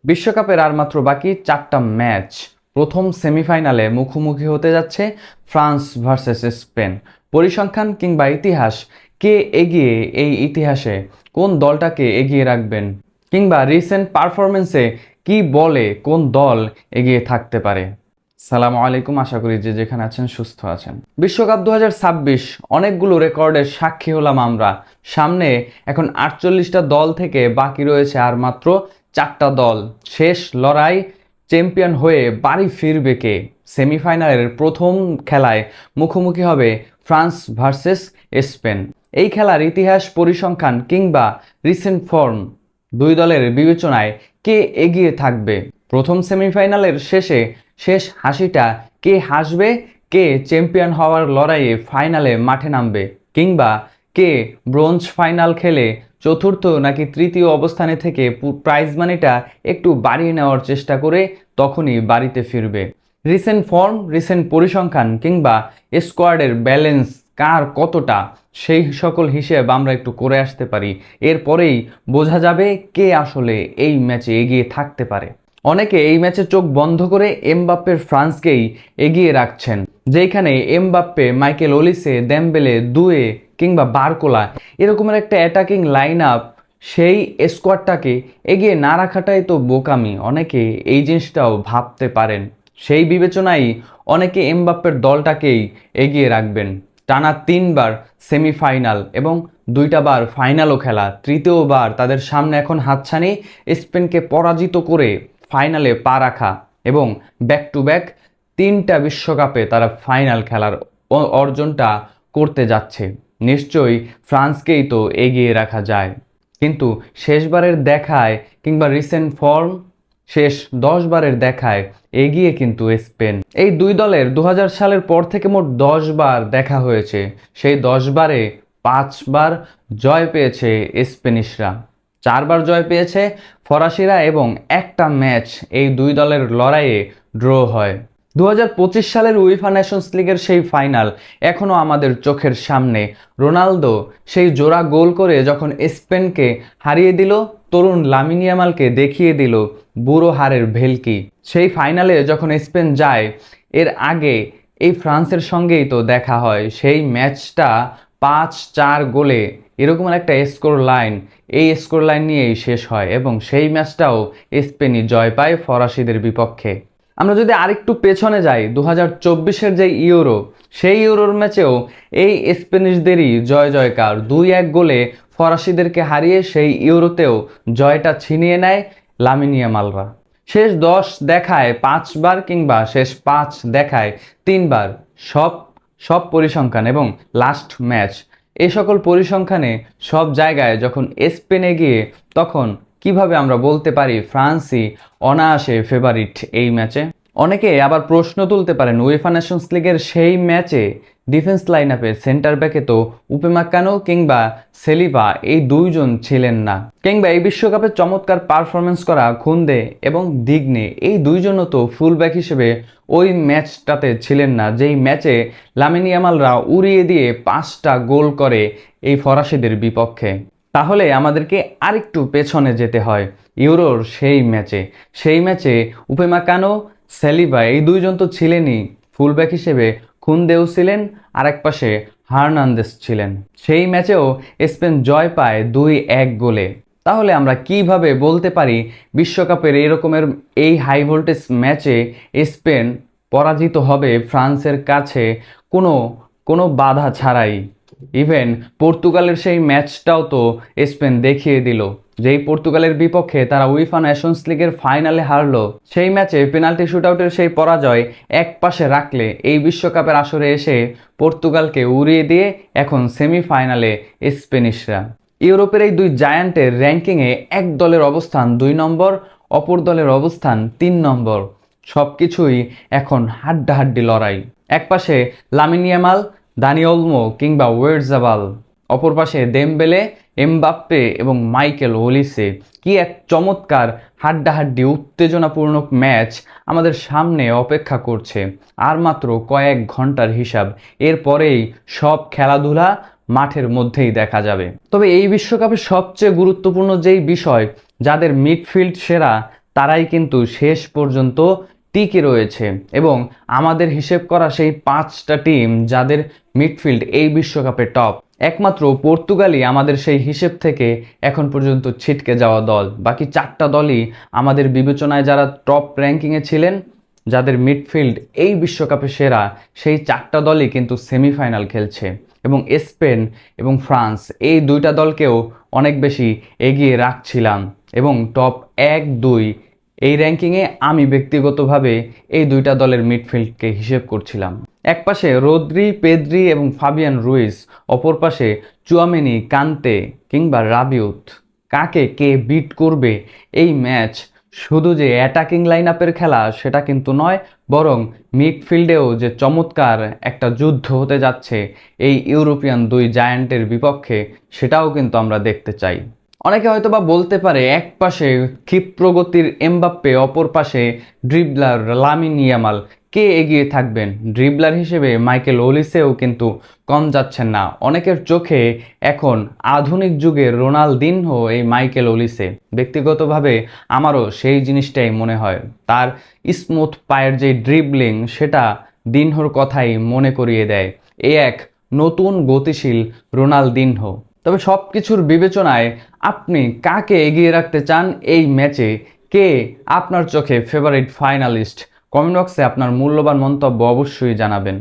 বিশ্বকাপের আর মাত্র বাকি 4টা ম্যাচ। প্রথম সেমিফাইনালে মুখোমুখি হতে যাচ্ছে ফ্রান্স ভার্সেস স্পেন। পরিসংখ্যান কিংবা ইতিহাস, কে এগিয়ে এই ইতিহাসে কোন দলটাকে এগিয়ে রাখবেন, কিংবা রিসেন্ট পারফরমেন্সে কি বলে কোন দল এগিয়ে থাকতে পারে। সালামু আলাইকুম, আশা করি যে যেখানে আছেন সুস্থ আছেন। বিশ্বকাপ 2026 অনেকগুলো রেকর্ডের সাক্ষী হলাম আমরা। সামনে এখন 48টা দল থেকে বাকি রয়েছে আর মাত্র 4টা দল। শেষ লড়াই, চ্যাম্পিয়ন হয়ে বাড়ি ফিরবে কে? সেমিফাইনালের প্রথম খেলায় মুখোমুখি হবে ফ্রান্স ভার্সেস স্পেন। এই খেলার ইতিহাস, পরিসংখ্যান কিংবা রিসেন্ট ফর্ম, দুই দলের বিবেচনায় কে এগিয়ে থাকবে? প্রথম সেমিফাইনালের শেষ হাসিটা কে হাসবে? কে চ্যাম্পিয়ন হওয়ার লড়াইয়ে ফাইনালে মাঠে নামবে? কিংবা কে ব্রোঞ্জ ফাইনাল খেলে চতুর্থ নাকি তৃতীয় অবস্থানে থেকে প্রাইজ মানিটা একটু বাড়িয়ে নেওয়ার চেষ্টা করে তখনই বাড়িতে ফিরবে? রিসেন্ট ফর্ম, রিসেন্ট পরিসংখ্যান কিংবা স্কোয়াডের ব্যালেন্স কার কতটা, সেই সকল হিসেব আমরা একটু করে আসতে পারি। এরপরেই বোঝা যাবে কে আসলে এই ম্যাচে এগিয়ে থাকতে পারে। অনেকে এই ম্যাচে চোখ বন্ধ করে এমবাপ্পের ফ্রান্সকেই এগিয়ে রাখছেন, যেখানে এমবাপ্পে, মাইকেল ওলিসে, দেমবেলে, দুয়ে কিংবা বারকোলা এরকমের একটা অ্যাটাকিং লাইন আপ, সেই স্কোয়াডটাকে এগিয়ে না রাখাটাই তো বোকামি। অনেকে এই জিনিসটাও ভাবতে পারেন। সেই বিবেচনায় অনেকে এমবাপ্পের দলটাকেই এগিয়ে রাখবেন। টানা 3বার সেমিফাইনাল এবং 2টা বার ফাইনালও খেলা, তৃতীয়বার তাদের সামনে এখন হাতছানি স্পেনকে পরাজিত করে ফাইনালে পা রাখা এবং ব্যাক টু ব্যাক 3টা বিশ্বকাপে তারা ফাইনাল খেলার অর্জনটা করতে যাচ্ছে। নিশ্চয়ই ফ্রান্সকেই তো এগিয়ে রাখা যায়, কিন্তু শেষবারের দেখায় কিংবা রিসেন্ট ফর্ম, শেষ 10 বারের দেখায় এগিয়ে কিন্তু স্পেন। এই দুই দলের 2000 সালের পর থেকে মোট 10 বার দেখা হয়েছে। সেই 10 বারে 5 বার জয় পেয়েছে স্পেনিশরা, 4 বার জয় পেয়েছে ফরাসিরা এবং একটা ম্যাচ এই দুই দলের লড়াইয়ে ড্র হয়। 2025 সালের উইফা নেশনস লিগের সেই ফাইনাল এখনও আমাদের চোখের সামনে। রোনালদো সেই জোড়া গোল করে যখন স্পেনকে হারিয়ে দিল, তরুণ লামিন ইয়ামালকে দেখিয়ে দিল বুড়ো হারের ভেলকি। সেই ফাইনালে যখন স্পেন যায়, এর আগে এই ফ্রান্সের সঙ্গেই তো দেখা হয়। সেই ম্যাচটা 5-4 গোলে এরকম একটা স্কোর লাইন, এই স্কোর লাইন নিয়েই শেষ হয় এবং সেই ম্যাচটাও স্পেনই জয় পায় ফরাসিদের বিপক্ষে। আমরা যদি আরেকটু পেছনে যাই, 2024-এর যে ইউরো, সেই ইউরোর ম্যাচেও এই স্প্যানিশদেরই জয় জয়কার। 2-1 গোলে ফরাসিদেরকে হারিয়ে সেই ইউরোতেও জয়টা ছিনিয়ে নেয় লামিন ইয়ামালরা। শেষ 10 দেখায় 5 বার কিংবা শেষ 5 দেখায় 3 বার, সব পরিসংখ্যান এবং লাস্ট ম্যাচ, এই সকল পরিসংখ্যানে সব জায়গায় যখন স্পেনে গিয়ে, তখন কিভাবে আমরা বলতে পারি ফ্রান্সই অনায়াসে ফেভারিট এই ম্যাচে? অনেকে আবার প্রশ্ন তুলতে পারেন, উয়েফা নেশনস লিগের সেই ম্যাচে ডিফেন্স লাইন আপে সেন্টার ব্যাকে তো উপেমাকানো কিংবা সেলিবা এই দুইজন ছিলেন না, কিংবা এই বিশ্বকাপে চমৎকার পারফরমেন্স করা খুন্দে এবং দিগনে এই দুইজনও তো ফুল ব্যাক হিসেবে ওই ম্যাচটাতে ছিলেন না, যেই ম্যাচে লামিন ইয়ামালরা উড়িয়ে দিয়ে 5টা গোল করে এই ফরাসিদের বিপক্ষে। তাহলে আমাদেরকে আরেকটু পেছনে যেতে হয় ইউরোর সেই ম্যাচে উপেমাকানো, সেলিবা এই দুইজন তো ছিলেনই ফুলব্যাক হিসেবে, খুন্দেও ছিলেন, আর এক পাশে হার্নান্দেস ছিলেন। সেই ম্যাচেও স্পেন জয় পায় 2-1 গোলে। তাহলে আমরা কিভাবে বলতে পারি বিশ্বকাপের এরকমের এই হাই ভোল্টেজ ম্যাচে স্পেন পরাজিত হবে ফ্রান্সের কাছে কোনো বাধা ছাড়াই? ইভেন পর্তুগালের সেই ম্যাচটাও তো স্পেন দেখিয়ে দিল, যেই পর্তুগালের বিপক্ষে তারা উইফা নেশনস লিগের ফাইনালে হারলো। সেই ম্যাচে পেনাল্টি শুটআউটের সেই পরাজয় এক পাশে রাখলে এই বিশ্বকাপের আসরে এসে পর্তুগালকে উড়িয়ে দিয়ে এখন সেমিফাইনালে স্পেনিশরা। ইউরোপের এই দুই জায়ান্টের র্যাঙ্কিংয়ে এক দলের অবস্থান 2 নম্বর, অপর দলের অবস্থান 3 নম্বর। সব কিছুই এখন হাড্ডাহাড্ডি লড়াই। এক পাশে লামিন ইয়ামাল, দানি ওলমো কিংবা ওয়েরজাবাল, অপর পাশে দেমবেলে, এমবাপ্পে এবং মাইকেল ওলিসে। কি এক চমৎকার হাড্ডাহাড্ডি উত্তেজনাপূর্ণ ম্যাচ আমাদের সামনে অপেক্ষা করছে। আর মাত্র কয়েক ঘন্টার হিসাব, এরপরেই সব খেলাধুলা মাঠের মধ্যেই দেখা যাবে। তবে এই বিশ্বকাপে সবচেয়ে গুরুত্বপূর্ণ যেই বিষয়, যাদের মিডফিল্ড সেরা তারাই কিন্তু শেষ পর্যন্ত টিকে রয়েছে। এবং আমাদের হিসেব করা সেই 5টা টিম যাদের মিডফিল্ড এই বিশ্বকাপে টপ, একমাত্র পর্তুগালই আমাদের সেই হিসেব থেকে এখন পর্যন্ত ছিটকে যাওয়া দল। বাকি 4টা দলই আমাদের বিবেচনায় যারা টপ র্যাঙ্কিংয়ে ছিলেন, যাদের মিডফিল্ড এই বিশ্বকাপে সেরা, সেই 4টা দলই কিন্তু সেমিফাইনাল খেলছে। এবং স্পেন এবং ফ্রান্স এই দুইটা দলকেও অনেক বেশি এগিয়ে রাখছিলাম, এবং টপ 1-2 এই র্যাঙ্কিংয়ে আমি ব্যক্তিগতভাবে এই দুইটা দলের মিডফিল্ডকে হিসেব করছিলাম। একপাশে রদ্রি, পেদ্রি এবং ফাবিয়ান রুইস, অপর পাশে চুয়ামেনি, কান্তে কিংবা রাবিউত। কাকে কে বিট করবে এই ম্যাচ শুধু যে অ্যাটাকিং লাইন আপের খেলা সেটা কিন্তু নয়, বরং মিডফিল্ডেও যে চমৎকার একটা যুদ্ধ হতে যাচ্ছে এই ইউরোপিয়ান দুই জায়ান্টের বিপক্ষে, সেটাও কিন্তু আমরা দেখতে চাই। অনেকে হয়তো বা বলতে পারে, এক পাশে ক্ষিপ্রগতির এমবাপ্পে, অপর পাশে ড্রিবলার লামিন ইয়ামাল, কে এগিয়ে থাকবেন? ড্রিবলার হিসেবে মাইকেল ওলিসেও কিন্তু কম যাচ্ছেন না। অনেকের চোখে এখন আধুনিক যুগের রোনালদিনহো এই মাইকেল ওলিসে। ব্যক্তিগতভাবে আমারও সেই জিনিসটাই মনে হয়। তার স্মুথ পায়ের যে ড্রিবলিং, সেটা দিনহোর কথাই মনে করিয়ে দেয়। এই এক নতুন গতিশীল রোনালদিনহো। তবে সব কিছুর বিবেচনায় আপনি কাকে এগিয়ে রাখতে চান এই ম্যাচে? কে আপনার চোখে ফেভারিট ফাইনালিস্ট? কমেন্ট বক্সে আপনার মূল্যবান মন্তব্য অবশ্যই জানাবেন।